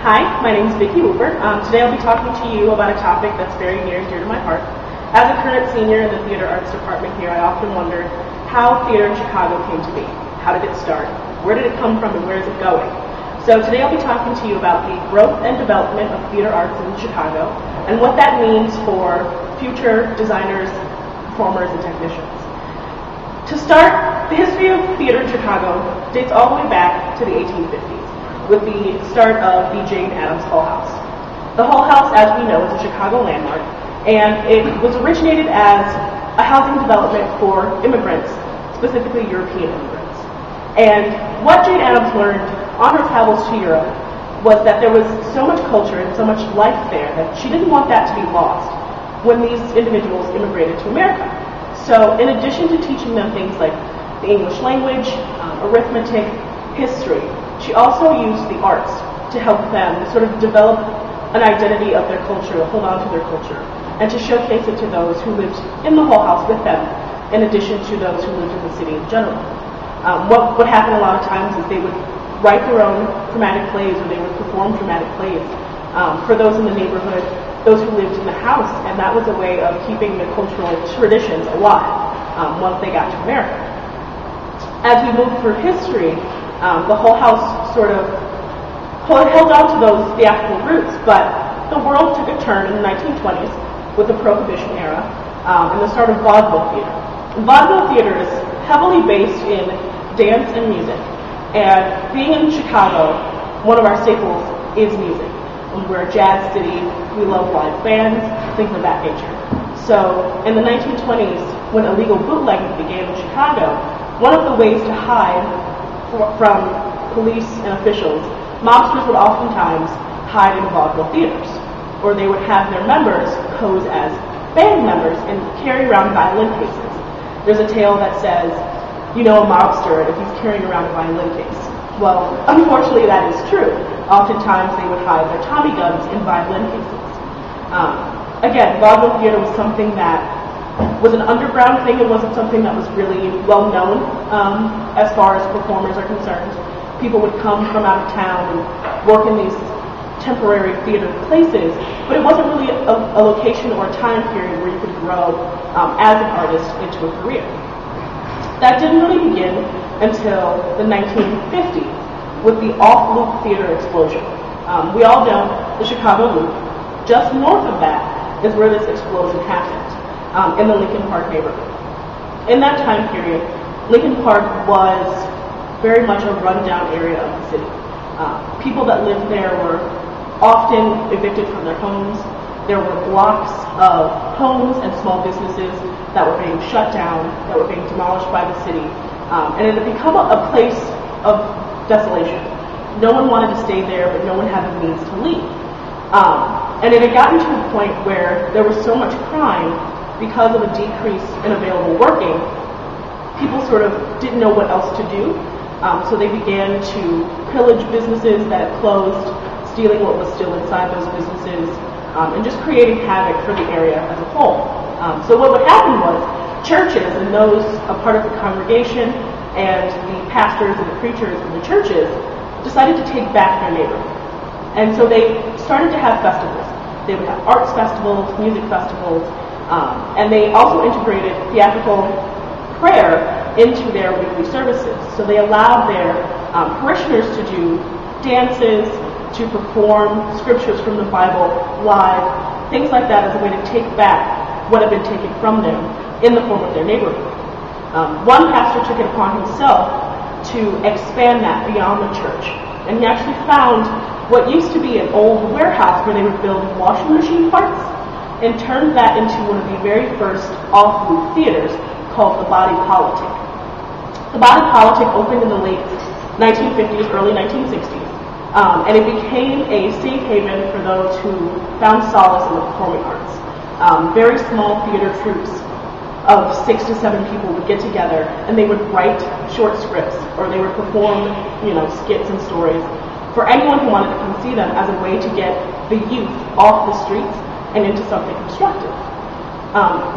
Hi, my name is Vicki Hooper. Today I'll be talking to you about a topic that's very near and dear to my heart. As a current senior in the theater arts department here, I often wondered how theater in Chicago came to be. How did it start? Where did it come from and where is it going? So today I'll be talking to you about the growth and development of theater arts in Chicago and what that means for future designers, performers, and technicians. To start, the history of theater in Chicago dates all the way back to the 1850s. With the start of the Jane Addams Hull House. The Hull House, as we know, is a Chicago landmark, and it was originated as a housing development for immigrants, specifically European immigrants. And what Jane Addams learned on her travels to Europe was that there was so much culture and so much life there that she didn't want that to be lost when these individuals immigrated to America. So in addition to teaching them things like the English language, arithmetic, history, she also used the arts to help them sort of develop an identity of their culture, to hold on to their culture, and to showcase it to those who lived in the Hull House with them, in addition to those who lived in the city in general. What would happen a lot of times is they would write their own dramatic plays, or they would perform dramatic plays for those in the neighborhood, those who lived in the house, and that was a way of keeping the cultural traditions alive once they got to America. As we move through history, the Hull House sort of held on to those theatrical roots, but the world took a turn in the 1920s with the Prohibition era and the start of vaudeville theater. And vaudeville theater is heavily based in dance and music, and being in Chicago, one of our staples is music. We're a jazz city, we love live bands, things of that nature. So in the 1920s, when illegal bootlegging began in Chicago, one of the ways to hide from police and officials, mobsters would oftentimes hide in vaudeville theaters, or they would have their members pose as band members and carry around violin cases. There's a tale that says, you know a mobster if he's carrying around a violin case. Well, unfortunately that is true. Oftentimes they would hide their Tommy guns in violin cases. Again, vaudeville theater was something that was an underground thing. It wasn't something that was really well known as far as performers are concerned. People would come from out of town and work in these temporary theater places, but it wasn't really a location or a time period where you could grow as an artist into a career. That didn't really begin until the 1950s with the off-loop theater explosion. We all know the Chicago Loop. Just north of that is where this explosion happened. In the Lincoln Park neighborhood. In that time period, Lincoln Park was very much a rundown area of the city. People that lived there were often evicted from their homes. There were blocks of homes and small businesses that were being shut down, that were being demolished by the city, and it had become a place of desolation. No one wanted to stay there, but no one had the means to leave. And it had gotten to a point where there was so much crime because of a decrease in available working. People sort of didn't know what else to do, so they began to pillage businesses that had closed, stealing what was still inside those businesses, and just creating havoc for the area as a whole. So what would happen was churches and those a part of the congregation and the pastors and the preachers in the churches decided to take back their neighborhood. And so they started to have festivals. They would have arts festivals, music festivals, and they also integrated theatrical prayer into their weekly services. So they allowed their parishioners to do dances, to perform scriptures from the Bible live, things like that as a way to take back what had been taken from them in the form of their neighborhood. One pastor took it upon himself to expand that beyond the church, and he actually found what used to be an old warehouse where they would build washing machine parts, and turned that into one of the very first off-loop theaters called the Body Politic. The Body Politic opened in the late 1950s, early 1960s, and it became a safe haven for those who found solace in the performing arts. Very small theater troupes of 6 to 7 people would get together, and they would write short scripts, or they would perform, skits and stories for anyone who wanted to come see them as a way to get the youth off the streets and into something constructive.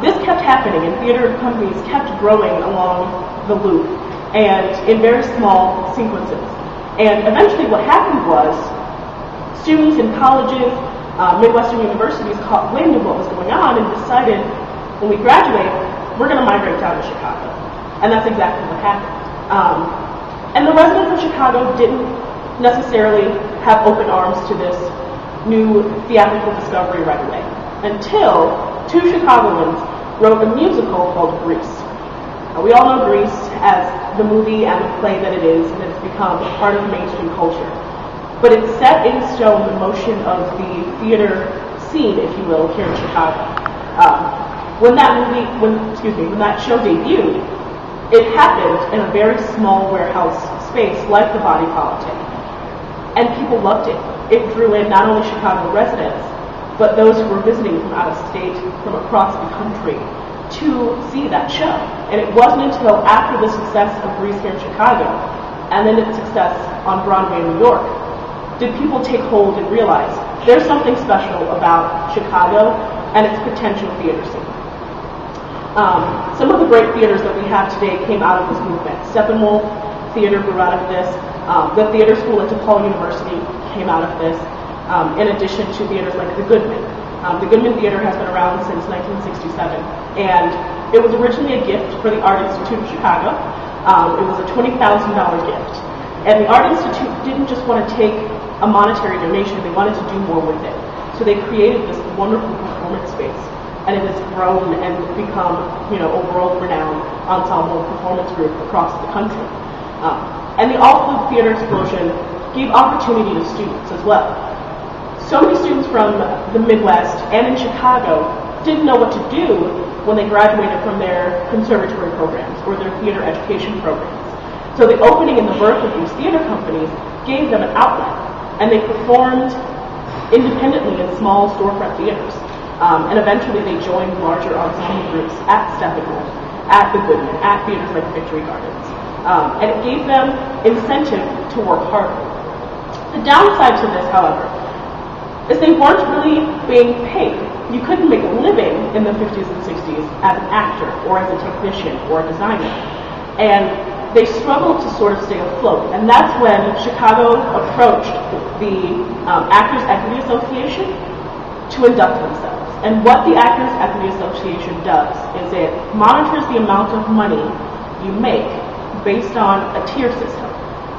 This kept happening, and theater companies kept growing along the loop, and in very small sequences. And eventually what happened was Students in colleges, Midwestern universities caught wind of what was going on and decided, when we graduate, we're going to migrate down to Chicago. And that's exactly what happened. And the residents of Chicago didn't necessarily have open arms to this new theatrical discovery right away, until two Chicagoans wrote a musical called Grease. We all know Grease as the movie and the play that it is, and it's become part of mainstream culture. But it set in stone the motion of the theater scene, if you will, here in Chicago. When that show debuted, it happened in a very small warehouse space like the Body Politic. And people loved it. It drew in not only Chicago residents, but those who were visiting from out of state, from across the country, to see that show. And it wasn't until after the success of Grease here in Chicago, and then its success on Broadway in New York, did people take hold and realize there's something special about Chicago and its potential theater scene. Some of the great theaters that we have today came out of this movement. Steppenwolf Theater grew out of this. The theater school at DePaul University came out of this, in addition to theaters like the Goodman. The Goodman Theater has been around since 1967, and it was originally a gift for the Art Institute of Chicago. It was a $20,000 gift. And the Art Institute didn't just want to take a monetary donation, they wanted to do more with it. So they created this wonderful performance space, and it has grown and become, a world-renowned ensemble performance group across the country. And the all-food theater explosion gave opportunity to students as well. So many students from the Midwest and in Chicago didn't know what to do when they graduated from their conservatory programs or their theater education programs. So the opening and the birth of these theater companies gave them an outlet, and they performed independently in small storefront theaters. And eventually they joined larger ensemble groups at Steppenwolf, at the Goodman, at theaters like Victory Gardens. And it gave them incentive to work harder. The downside to this, however, is they weren't really being paid. You couldn't make a living in the 50s and 60s as an actor or as a technician or a designer. And they struggled to sort of stay afloat. And that's when Chicago approached the Actors Equity Association to induct themselves. And what the Actors Equity Association does is it monitors the amount of money you make based on a tier system.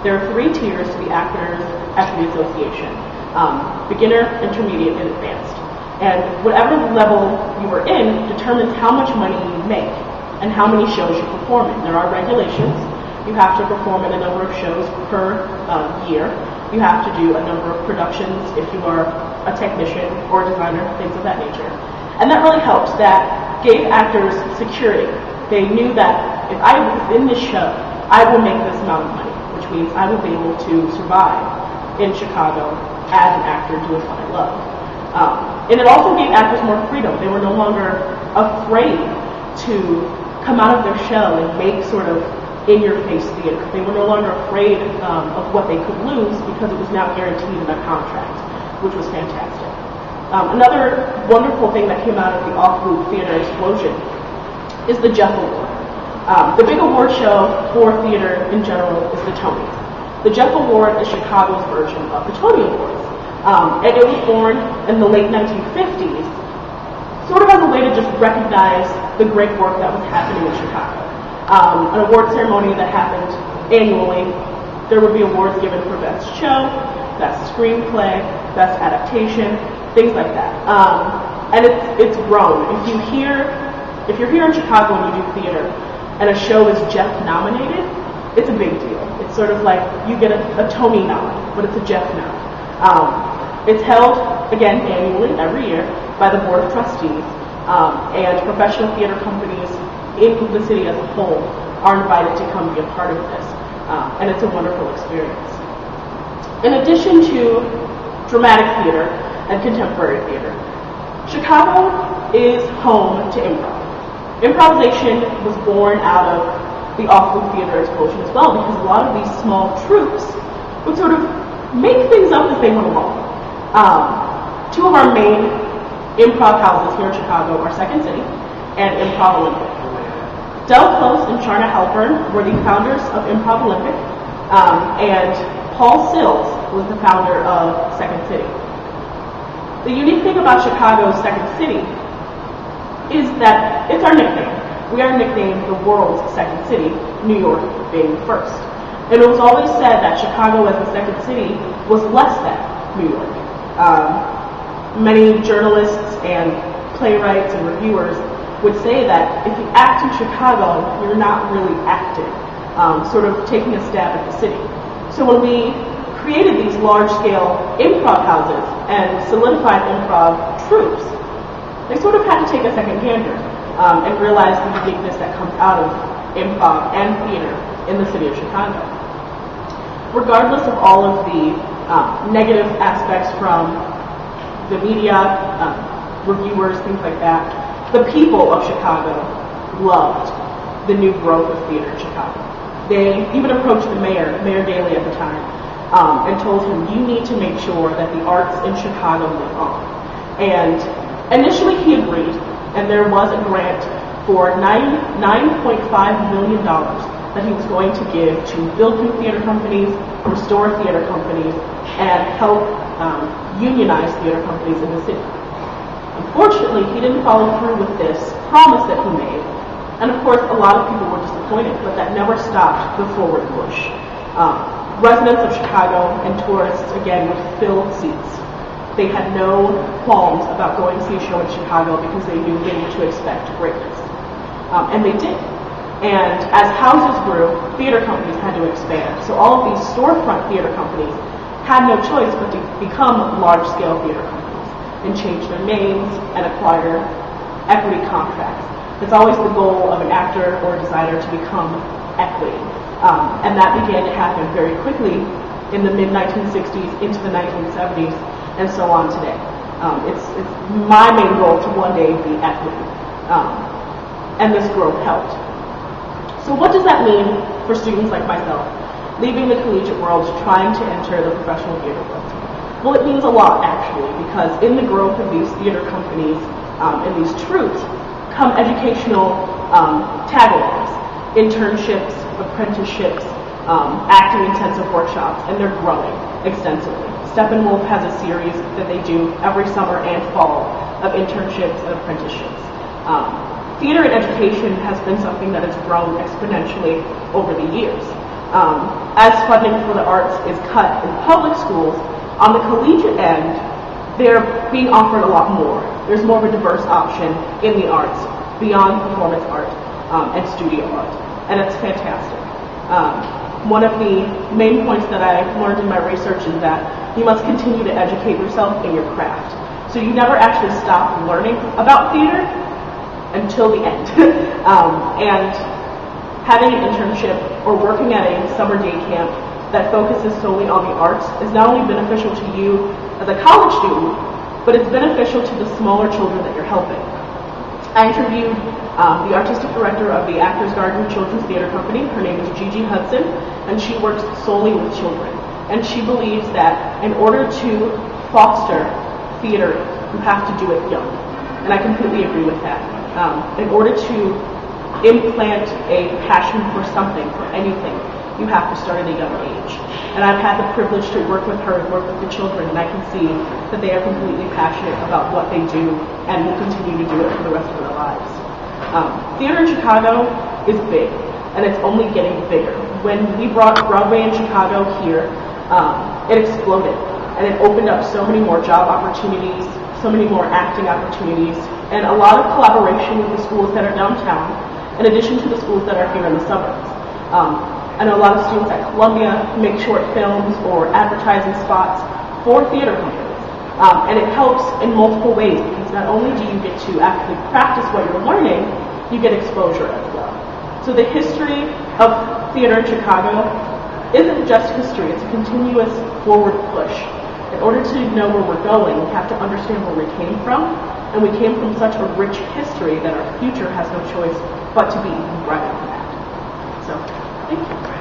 There are 3 tiers to the Actors Equity Association: beginner, intermediate, and advanced. And whatever level you are in determines how much money you make and how many shows you perform in. There are regulations. You have to perform in a number of shows per year. You have to do a number of productions if you are a technician or a designer, things of that nature. And that really helped. That gave actors security. They knew that if I was in this show, I will make this amount of money, which means I will be able to survive in Chicago as an actor doing what I love. And it also gave actors more freedom. They were no longer afraid to come out of their shell and make sort of in-your-face theater. They were no longer afraid of what they could lose because it was now guaranteed in their contract, which was fantastic. Another wonderful thing that came out of the off-loop theater explosion is the Jeff Award. The big award show for theater in general is the Tonys. The Jeff Award is Chicago's version of the Tony Awards. And it was born in the late 1950s, sort of as a way to just recognize the great work that was happening in Chicago. An award ceremony that happened annually. There would be awards given for Best Show, Best Screenplay, Best Adaptation, things like that. And it's grown. If you're here in Chicago and you do theater, and a show is Jeff nominated, it's a big deal. It's sort of like you get a Tony nod, but it's a Jeff nod. It's held, again, annually, every year, by the Board of Trustees, and professional theater companies in the city as a whole are invited to come be a part of this. And it's a wonderful experience. In addition to dramatic theater and contemporary theater, Chicago is home to improv. Improvisation was born out of the off-loop theater explosion as well, because a lot of these small troupes would sort of make things up as they went along. 2 of our main improv houses here in Chicago are Second City and Improv Olympic. Del Close and Charna Halpern were the founders of Improv Olympic, and Paul Sills was the founder of Second City. The unique thing about Chicago's Second City is that it's our nickname. We are nicknamed the world's second city, New York being first. And it was always said that Chicago as the second city was less than New York. Many journalists and playwrights and reviewers would say that if you act in Chicago, you're not really acting, sort of taking a stab at the city. So when we created these large-scale improv houses and solidified improv troops, they sort of had to take a second gander and realize the uniqueness that comes out of improv and theater in the city of Chicago. Regardless of all of the negative aspects from the media, reviewers, things like that, the people of Chicago loved the new growth of theater in Chicago. They even approached the mayor, Mayor Daley at the time, and told him, you need to make sure that the arts in Chicago live on. And initially he agreed, and there was a grant for $9.5 million that he was going to give to build new theater companies, restore theater companies, and help unionize theater companies in the city. Unfortunately, he didn't follow through with this promise that he made, and of course a lot of people were disappointed, but that never stopped the forward push. Residents of Chicago and tourists, again, would fill seats. They had no qualms about going to see a show in Chicago because they knew they were to expect greatness. And they did. And as houses grew, theater companies had to expand. So all of these storefront theater companies had no choice but to become large-scale theater companies and change their names and acquire equity contracts. It's always the goal of an actor or a designer to become equity. And that began to happen very quickly in the mid-1960s into the 1970s and so on today. It's my main goal to one day be equity. And this growth helped. So what does that mean for students like myself, leaving the collegiate world, trying to enter the professional theater world? Well, it means a lot, actually, because in the growth of these theater companies and these troupes come educational tag-alongs, internships, apprenticeships, acting intensive workshops, and they're growing extensively. Steppenwolf has a series that they do every summer and fall of internships and apprenticeships. Theater and education has been something that has grown exponentially over the years. As funding for the arts is cut in public schools, on the collegiate end, they're being offered a lot more. There's more of a diverse option in the arts, beyond performance art and studio art, and it's fantastic. One of the main points that I learned in my research is that you must continue to educate yourself in your craft. So you never actually stop learning about theater until the end. And having an internship or working at a summer day camp that focuses solely on the arts is not only beneficial to you as a college student, but it's beneficial to the smaller children that you're helping. I interviewed the artistic director of the Actors Garden Children's Theater Company. Her name is Gigi Hudson, and she works solely with children. And she believes that in order to foster theater, you have to do it young. And I completely agree with that. In order to implant a passion for something, for anything, you have to start at a young age. And I've had the privilege to work with her and work with the children, and I can see that they are completely passionate about what they do and will continue to do it for the rest of their lives. Theater in Chicago is big, and it's only getting bigger. When we brought Broadway in Chicago here, it exploded, and it opened up so many more job opportunities, so many more acting opportunities, and a lot of collaboration with the schools that are downtown, in addition to the schools that are here in the suburbs. I know a lot of students at Columbia make short films or advertising spots for theater companies. And it helps in multiple ways, because not only do you get to actually practice what you're learning, you get exposure as well. So the history of theater in Chicago isn't just history, it's a continuous forward push. In order to know where we're going, we have to understand where we came from, and we came from such a rich history that our future has no choice but to be even brighter than that. So, thank you.